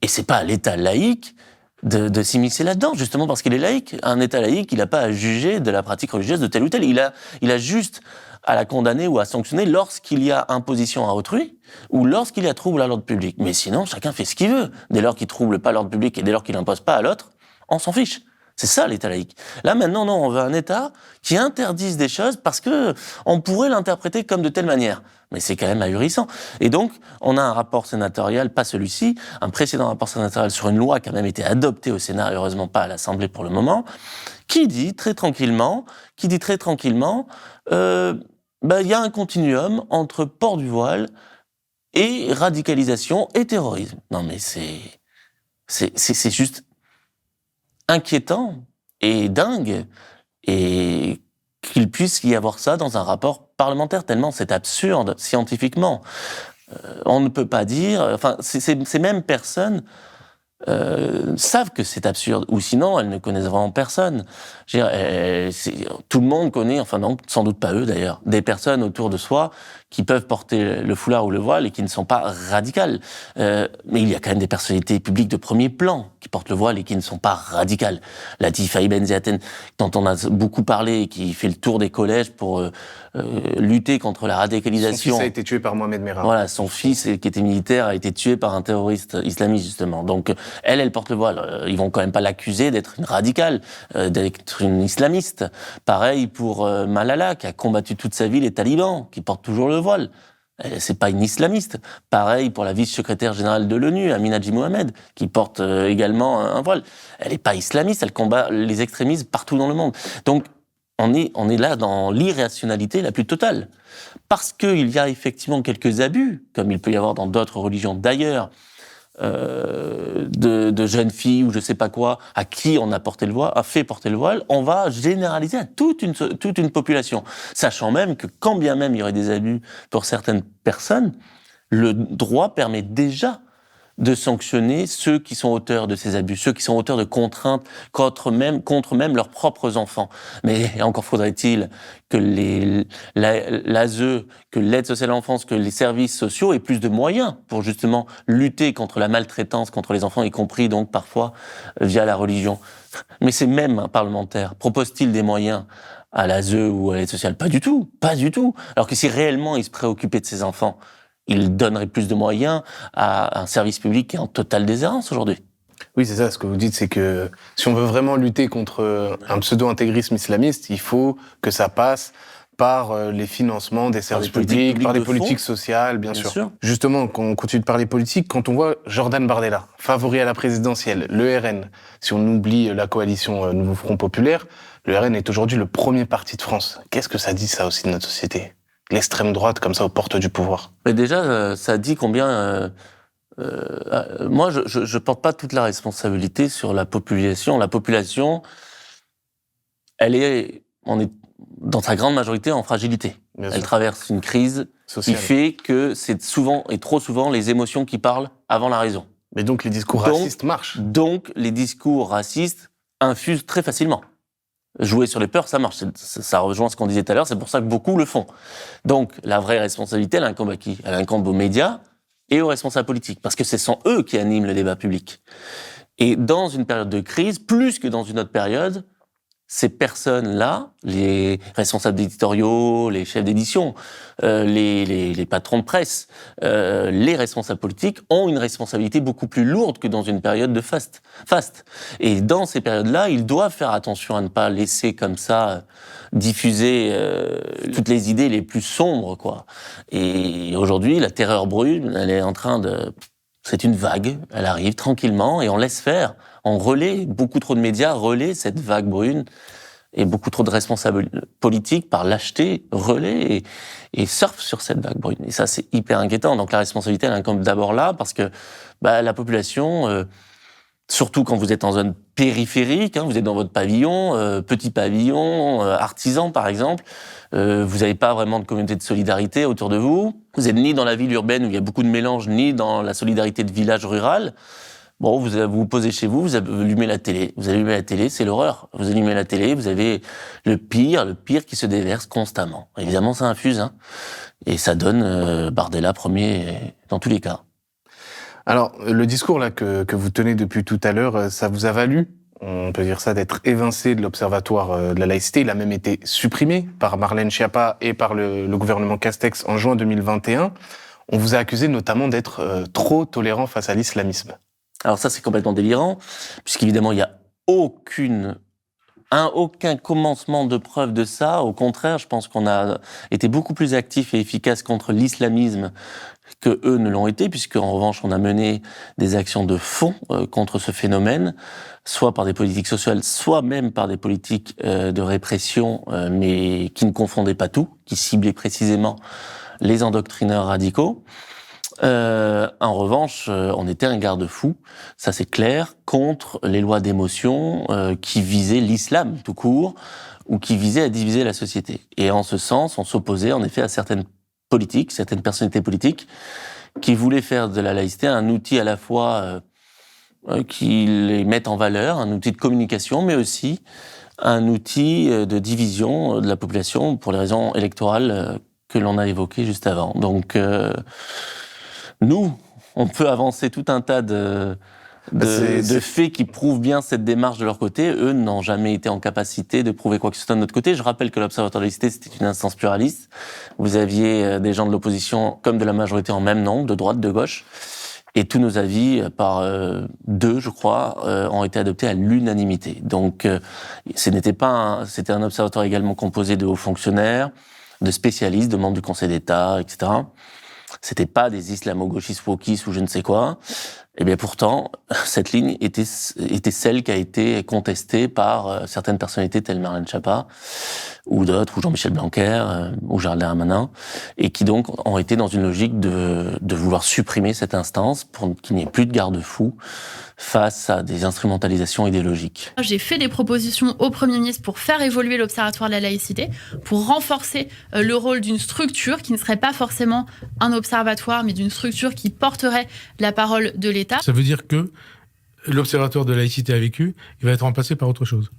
Et c'est pas à l'État laïque de s'immiscer là-dedans, justement parce qu'il est laïque. Un État laïque, il n'a pas à juger de la pratique religieuse de tel ou tel. Il a juste à la condamner ou à sanctionner lorsqu'il y a imposition à autrui ou lorsqu'il y a trouble à l'ordre public. Mais sinon, chacun fait ce qu'il veut. Dès lors qu'il trouble pas l'ordre public et dès lors qu'il n'impose pas à l'autre, on s'en fiche. C'est ça l'État laïque. Là maintenant, non, on veut un État qui interdise des choses parce que on pourrait l'interpréter comme de telle manière. Mais c'est quand même ahurissant. Et donc, on a un rapport sénatorial, pas celui-ci, un précédent rapport sénatorial sur une loi qui a même été adoptée au Sénat, heureusement pas à l'Assemblée pour le moment, qui dit très tranquillement, il y a un continuum entre port du voile et radicalisation et terrorisme. Non mais c'est juste inquiétant et dingue, et qu'il puisse y avoir ça dans un rapport parlementaire, tellement c'est absurde scientifiquement. On ne peut pas dire... Enfin, ces mêmes personnes savent que c'est absurde, ou sinon elles ne connaissent vraiment personne. Je veux dire, tout le monde connaît, enfin non, sans doute pas eux d'ailleurs, des personnes autour de soi qui peuvent porter le foulard ou le voile et qui ne sont pas radicales. Mais il y a quand même des personnalités publiques de premier plan qui portent le voile et qui ne sont pas radicales. Latifa Ibn Ziaten, dont on a beaucoup parlé, qui fait le tour des collèges pour lutter contre la radicalisation. Son fils a été tué par Mohamed Merah. Voilà, son fils, qui était militaire, a été tué par un terroriste islamiste, justement. Donc, elle porte le voile. Ils vont quand même pas l'accuser d'être une radicale, d'être une islamiste. Pareil pour Malala, qui a combattu toute sa vie les talibans, qui porte toujours le voile. C'est pas une islamiste. Pareil pour la vice-secrétaire générale de l'ONU, Amina Haji Mohamed, qui porte également un voile. Elle est pas islamiste, elle combat les extrémismes partout dans le monde. Donc, on est là dans l'irrationalité la plus totale. Parce qu'il y a effectivement quelques abus, comme il peut y avoir dans d'autres religions d'ailleurs, de jeunes filles ou je sais pas quoi, à qui on a fait porter le voile, on va généraliser à toute une population. Sachant même que quand bien même il y aurait des abus pour certaines personnes, le droit permet déjà de sanctionner ceux qui sont auteurs de ces abus, ceux qui sont auteurs de contraintes contre même leurs propres enfants. Mais encore faudrait-il que l'ASE, que l'aide sociale à l'enfance, que les services sociaux aient plus de moyens pour justement lutter contre la maltraitance contre les enfants, y compris donc parfois via la religion. Mais ces mêmes parlementaires proposent-ils des moyens à l'ASE ou à l'aide sociale? Pas du tout, pas du tout. Alors que si réellement ils se préoccupaient de ces enfants, il donnerait plus de moyens à un service public qui est en totale déshérence aujourd'hui. Oui, c'est ça. Ce que vous dites, c'est que si on veut vraiment lutter contre un pseudo-intégrisme islamiste, il faut que ça passe par les financements des services publics, par des politiques sociales, bien sûr. Justement, quand on continue de parler politique, quand on voit Jordan Bardella, favori à la présidentielle, le RN, si on oublie la coalition Nouveau Front Populaire, le RN est aujourd'hui le premier parti de France. Qu'est-ce que ça dit, ça aussi, de notre société ? L'extrême droite, comme ça, aux portes du pouvoir. Mais déjà, ça dit combien... moi, je porte pas toute la responsabilité sur la population. La population, on est dans sa grande majorité en fragilité. Elle traverse une crise sociale qui fait que c'est souvent, et trop souvent, les émotions qui parlent avant la raison. Mais donc les discours racistes marchent. Donc les discours racistes infusent très facilement. Jouer sur les peurs, ça marche. Ça rejoint ce qu'on disait tout à l'heure, c'est pour ça que beaucoup le font. Donc, la vraie responsabilité, elle incombe à qui ? Elle incombe aux médias et aux responsables politiques, parce que ce sont eux qui animent le débat public. Et dans une période de crise, plus que dans une autre période, ces personnes-là, les responsables éditoriaux, les chefs d'édition, les patrons de presse, les responsables politiques ont une responsabilité beaucoup plus lourde que dans une période de faste. Et dans ces périodes-là, ils doivent faire attention à ne pas laisser comme ça diffuser toutes les idées les plus sombres, quoi. Et aujourd'hui, la terreur brune, elle est en train de... C'est une vague, elle arrive tranquillement et on laisse faire. On relaie, beaucoup trop de médias relaient cette vague brune et beaucoup trop de responsables politiques, par lâcheté, relaient et surfent sur cette vague brune. Et ça, c'est hyper inquiétant. Donc la responsabilité, elle incombe d'abord là, parce que la population, surtout quand vous êtes en zone périphérique, vous êtes dans votre pavillon, petit pavillon, artisan par exemple, vous n'avez pas vraiment de communauté de solidarité autour de vous. Vous êtes ni dans la ville urbaine où il y a beaucoup de mélange, ni dans la solidarité de village rural. Bon, vous posez chez vous, vous allumez la télé. Vous allumez la télé, c'est l'horreur. Vous allumez la télé, vous avez le pire qui se déverse constamment. Évidemment, ça infuse, et ça donne Bardella premier dans tous les cas. Alors, le discours là que vous tenez depuis tout à l'heure, ça vous a valu, on peut dire ça, d'être évincé de l'Observatoire de la laïcité. Il a même été supprimé par Marlène Schiappa et par le gouvernement Castex en juin 2021. On vous a accusé notamment d'être trop tolérant face à l'islamisme. Alors ça, c'est complètement délirant, puisqu'évidemment, il n'y a aucune aucun commencement de preuve de ça. Au contraire, je pense qu'on a été beaucoup plus actifs et efficaces contre l'islamisme que eux ne l'ont été, puisque en revanche, on a mené des actions de fond contre ce phénomène, soit par des politiques sociales, soit même par des politiques de répression, mais qui ne confondaient pas tout, qui ciblaient précisément les endoctrineurs radicaux. En revanche, on était un garde-fou, ça c'est clair, contre les lois d'émotion qui visaient l'islam tout court, ou qui visaient à diviser la société. Et en ce sens, on s'opposait en effet à certaines politiques, certaines personnalités politiques, qui voulaient faire de la laïcité un outil à la fois qui les mette en valeur, un outil de communication, mais aussi un outil de division de la population pour les raisons électorales que l'on a évoquées juste avant. Donc, nous, on peut avancer tout un tas de faits qui prouvent bien cette démarche de leur côté. Eux n'ont jamais été en capacité de prouver quoi que ce soit de notre côté. Je rappelle que l'Observatoire de la laïcité, c'était une instance pluraliste. Vous aviez des gens de l'opposition comme de la majorité en même nombre, de droite, de gauche. Et tous nos avis, par 2, je crois, ont été adoptés à l'unanimité. Donc, c'était un observatoire également composé de hauts fonctionnaires, de spécialistes, de membres du Conseil d'État, etc. C'était pas des islamo-gauchistes wokistes ou je ne sais quoi. Et bien pourtant, cette ligne était celle qui a été contestée par certaines personnalités telles Marlène Schiappa ou d'autres, ou Jean-Michel Blanquer, ou Gérald Darmanin, et qui donc ont été dans une logique de vouloir supprimer cette instance pour qu'il n'y ait plus de garde-fous face à des instrumentalisations idéologiques. J'ai fait des propositions au Premier ministre pour faire évoluer l'Observatoire de la laïcité, pour renforcer le rôle d'une structure qui ne serait pas forcément un observatoire, mais d'une structure qui porterait la parole de l'État. Ça veut dire que l'Observatoire de la laïcité a vécu, il va être remplacé par autre chose.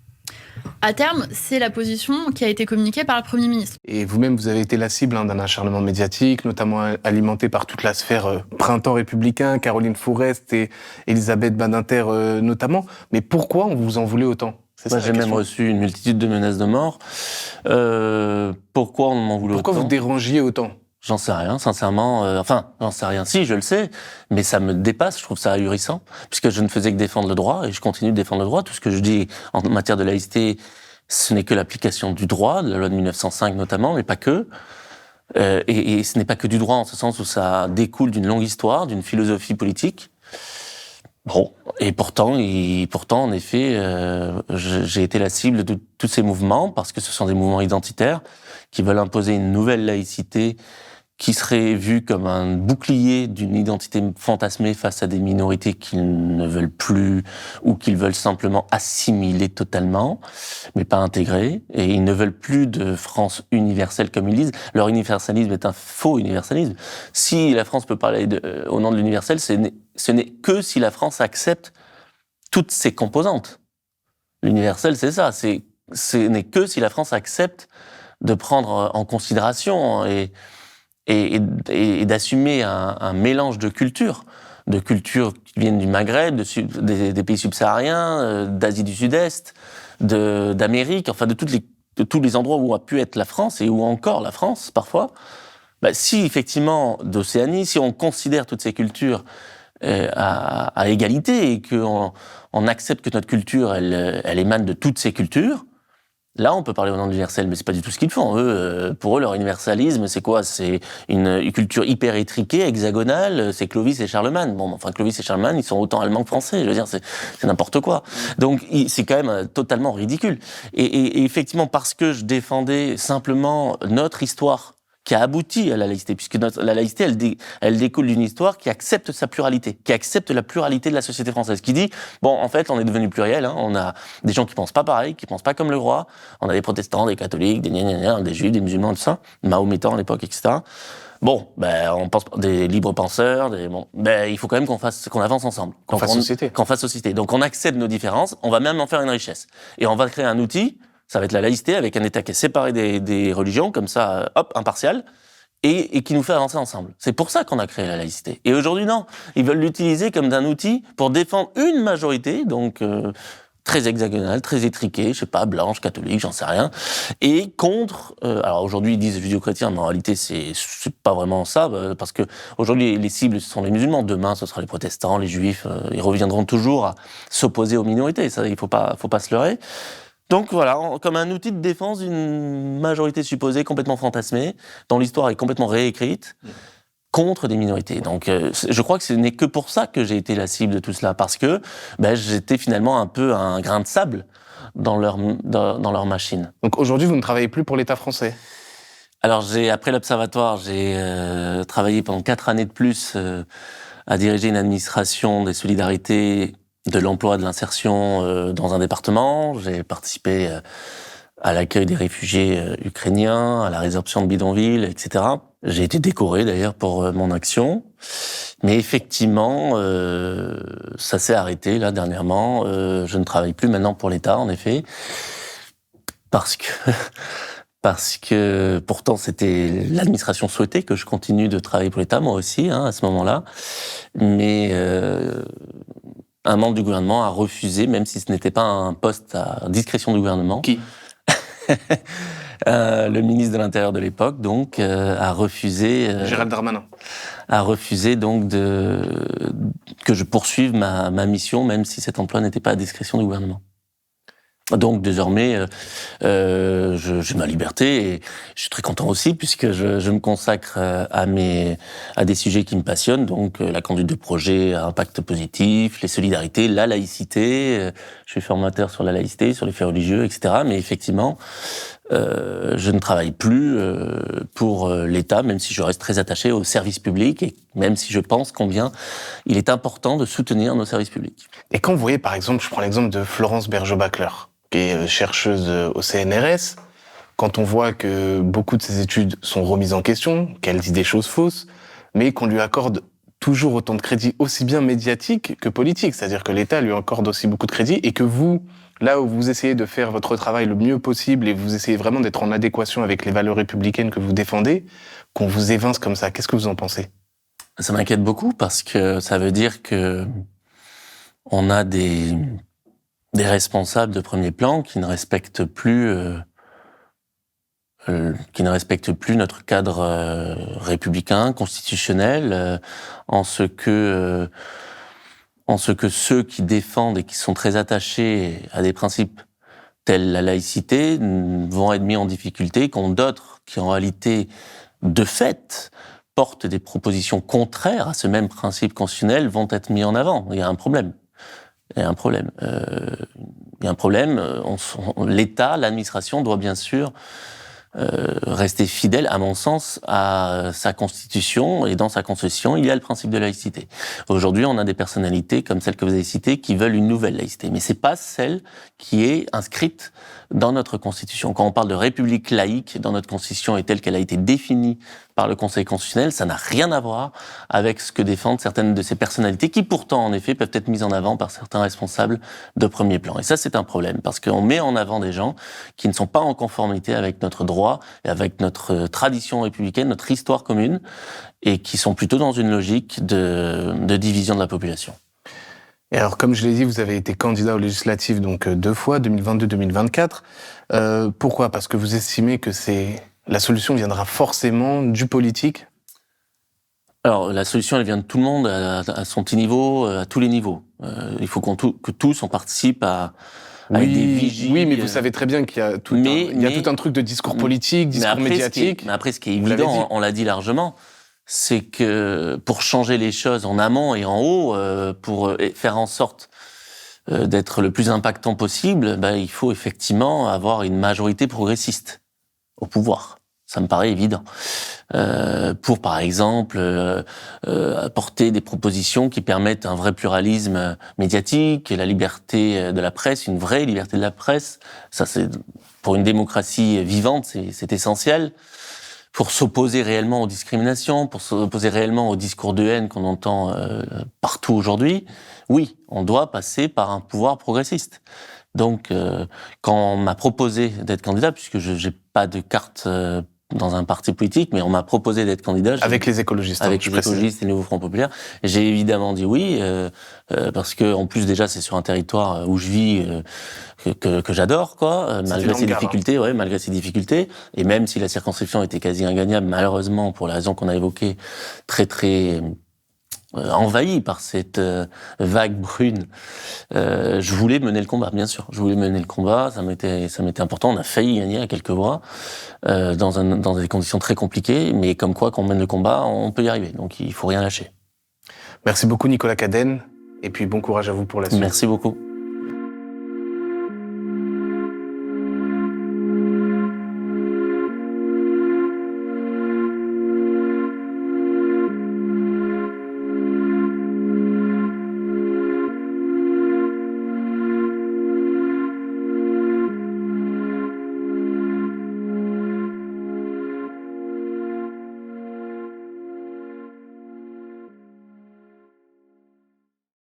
À terme, c'est la position qui a été communiquée par le Premier ministre. Et vous-même, vous avez été la cible d'un acharnement médiatique, notamment alimenté par toute la sphère printemps républicain, Caroline Fourest et Elisabeth Badinter notamment. Mais pourquoi on vous en voulait autant ? J'ai même reçu une multitude de menaces de mort. Pourquoi on m'en voulait autant ? Pourquoi vous dérangiez autant ? J'en sais rien, sincèrement. J'en sais rien. Si, je le sais, mais ça me dépasse. Je trouve ça ahurissant, puisque je ne faisais que défendre le droit, et je continue de défendre le droit. Tout ce que je dis en matière de laïcité, ce n'est que l'application du droit, de la loi de 1905 notamment, mais pas que. Et ce n'est pas que du droit, en ce sens où ça découle d'une longue histoire, d'une philosophie politique. Bon, et pourtant, en effet, j'ai été la cible de tous ces mouvements, parce que ce sont des mouvements identitaires qui veulent imposer une nouvelle laïcité qui serait vue comme un bouclier d'une identité fantasmée face à des minorités qu'ils ne veulent plus ou qu'ils veulent simplement assimiler totalement, mais pas intégrer. Et ils ne veulent plus de France universelle comme ils disent. Leur universalisme est un faux universalisme. Si la France peut parler au nom de l'universel, ce n'est que si la France accepte toutes ses composantes. L'universel, c'est ça. Ce n'est que si la France accepte de prendre en considération et d'assumer un mélange de cultures qui viennent du Maghreb, des pays subsahariens, d'Asie du Sud-Est, d'Amérique, enfin de tous les endroits où a pu être la France et où encore la France parfois. Si effectivement d'Océanie, si on considère toutes ces cultures à égalité et qu'on accepte que notre culture elle émane de toutes ces cultures, là, on peut parler au nom de l'universel, mais c'est pas du tout ce qu'ils font. Pour eux, leur universalisme, c'est quoi ? C'est une culture hyper étriquée, hexagonale. C'est Clovis et Charlemagne. Clovis et Charlemagne, ils sont autant allemands que français. Je veux dire, c'est n'importe quoi. Donc, c'est quand même totalement ridicule. Et effectivement, parce que je défendais simplement notre histoire qui a abouti à la laïcité, puisque la laïcité, elle découle d'une histoire qui accepte sa pluralité, qui accepte la pluralité de la société française, qui dit, en fait, on est devenu pluriel, on a des gens qui pensent pas pareil, qui pensent pas comme le roi, on a des protestants, des catholiques, des juifs, des musulmans, tout ça, mahométans à l'époque, etc. On pense des libres penseurs, il faut quand même qu'on avance ensemble. Qu'on fasse société. Qu'on fasse société. Donc on accepte nos différences, on va même en faire une richesse. Et on va créer un outil, ça va être la laïcité, avec un État qui est séparé des religions, comme ça, impartial, et qui nous fait avancer ensemble. C'est pour ça qu'on a créé la laïcité. Et aujourd'hui, non. Ils veulent l'utiliser comme d'un outil pour défendre une majorité, donc très hexagonale, très étriquée, je sais pas, blanche, catholique, j'en sais rien, et contre... alors aujourd'hui, ils disent judéo-chrétiens, mais en réalité, c'est pas vraiment ça, parce que aujourd'hui, les cibles, ce sont les musulmans. Demain, ce sera les protestants, les juifs. Ils reviendront toujours à s'opposer aux minorités. Ça, il faut pas se leurrer. Donc voilà, comme un outil de défense d'une majorité supposée complètement fantasmée, dont l'histoire est complètement réécrite, contre des minorités. Donc je crois que ce n'est que pour ça que j'ai été la cible de tout cela, parce que j'étais finalement un peu un grain de sable dans leur machine. Donc aujourd'hui, vous ne travaillez plus pour l'État français ? Alors après l'Observatoire, j'ai travaillé pendant 4 années de plus à diriger une administration des solidarités, de l'emploi, de l'insertion dans un département. J'ai participé à l'accueil des réfugiés ukrainiens, à la résorption de bidonvilles, etc. J'ai été décoré d'ailleurs pour mon action. Mais effectivement, ça s'est arrêté là dernièrement. Je ne travaille plus maintenant pour l'État, en effet, parce que pourtant c'était l'administration souhaitait que je continue de travailler pour l'État, moi aussi, à ce moment-là. Mais un membre du gouvernement a refusé, même si ce n'était pas un poste à discrétion du gouvernement. Qui ? Le ministre de l'Intérieur de l'époque, donc, a refusé... Gérald Darmanin. A refusé, donc, que je poursuive ma mission, même si cet emploi n'était pas à discrétion du gouvernement. Donc, désormais, j'ai ma liberté et je suis très content aussi puisque je me consacre à des sujets qui me passionnent, donc la conduite de projets à impact positif, les solidarités, la laïcité. Je suis formateur sur la laïcité, sur les faits religieux, etc. Mais effectivement, je ne travaille plus pour l'État, même si je reste très attaché au service public et même si je pense combien il est important de soutenir nos services publics. Et quand vous voyez, par exemple, je prends l'exemple de Florence Bergeau-Bacler, qui est chercheuse au CNRS, quand on voit que beaucoup de ses études sont remises en question, qu'elle dit des choses fausses, mais qu'on lui accorde toujours autant de crédit, aussi bien médiatique que politique, c'est-à-dire que l'État lui accorde aussi beaucoup de crédit, et que vous, là où vous essayez de faire votre travail le mieux possible, et vous essayez vraiment d'être en adéquation avec les valeurs républicaines que vous défendez, qu'on vous évince comme ça, qu'est-ce que vous en pensez ? Ça m'inquiète beaucoup, parce que ça veut dire que on a des responsables de premier plan qui ne respectent plus notre cadre républicain, constitutionnel, en ce que ceux qui défendent et qui sont très attachés à des principes tels la laïcité vont être mis en difficulté, qu'ont d'autres qui, en réalité, de fait, portent des propositions contraires à ce même principe constitutionnel, vont être mis en avant. Il y a un problème. L'État, l'administration doit bien sûr rester fidèle, à mon sens, à sa constitution, et dans sa constitution, il y a le principe de laïcité. Aujourd'hui, on a des personnalités comme celle que vous avez citée qui veulent une nouvelle laïcité, mais c'est pas celle qui est inscrite dans notre constitution. Quand on parle de république laïque dans notre constitution et telle qu'elle a été définie par le Conseil constitutionnel, ça n'a rien à voir avec ce que défendent certaines de ces personnalités qui pourtant, en effet, peuvent être mises en avant par certains responsables de premier plan. Et ça, c'est un problème, parce qu'on met en avant des gens qui ne sont pas en conformité avec notre droit et avec notre tradition républicaine, notre histoire commune, et qui sont plutôt dans une logique de division de la population. Et alors, comme je l'ai dit, vous avez été candidat aux législatives donc 2 fois, 2022-2024. Pourquoi ? Parce que vous estimez que la solution viendra forcément du politique ? Alors, la solution, elle vient de tout le monde, à son petit niveau, à tous les niveaux. Il faut que tous, on participe à des vigies. Oui, mais vous savez très bien qu'il y a tout un truc de discours politique, discours médiatique. Mais après, ce qui est évident, on l'a dit largement, c'est que pour changer les choses en amont et en haut, pour faire en sorte d'être le plus impactant possible, il faut effectivement avoir une majorité progressiste au pouvoir. Ça me paraît évident. Pour, par exemple, apporter des propositions qui permettent un vrai pluralisme médiatique, la liberté de la presse, une vraie liberté de la presse. Ça, c'est pour une démocratie vivante, c'est essentiel. Pour s'opposer réellement aux discriminations, pour s'opposer réellement aux discours de haine qu'on entend partout aujourd'hui, oui, on doit passer par un pouvoir progressiste. Donc, quand on m'a proposé d'être candidat, puisque je n'ai pas de carte dans un parti politique, mais on m'a proposé d'être candidat. Avec les écologistes. Avec les écologistes et le Nouveau Front Populaire. J'ai évidemment dit oui, parce que en plus déjà c'est sur un territoire où je vis que j'adore, quoi, malgré ses difficultés, malgré ses difficultés, et même si la circonscription était quasi ingagnable, malheureusement pour la raison qu'on a évoquée, très envahi par cette vague brune. Je voulais mener le combat, bien sûr. Je voulais mener le combat, ça m'était important. On a failli gagner à quelques voix, dans des conditions très compliquées, mais comme quoi, quand on mène le combat, on peut y arriver. Donc il faut rien lâcher. Merci beaucoup Nicolas Cadenne, et puis bon courage à vous pour la suite. Merci beaucoup.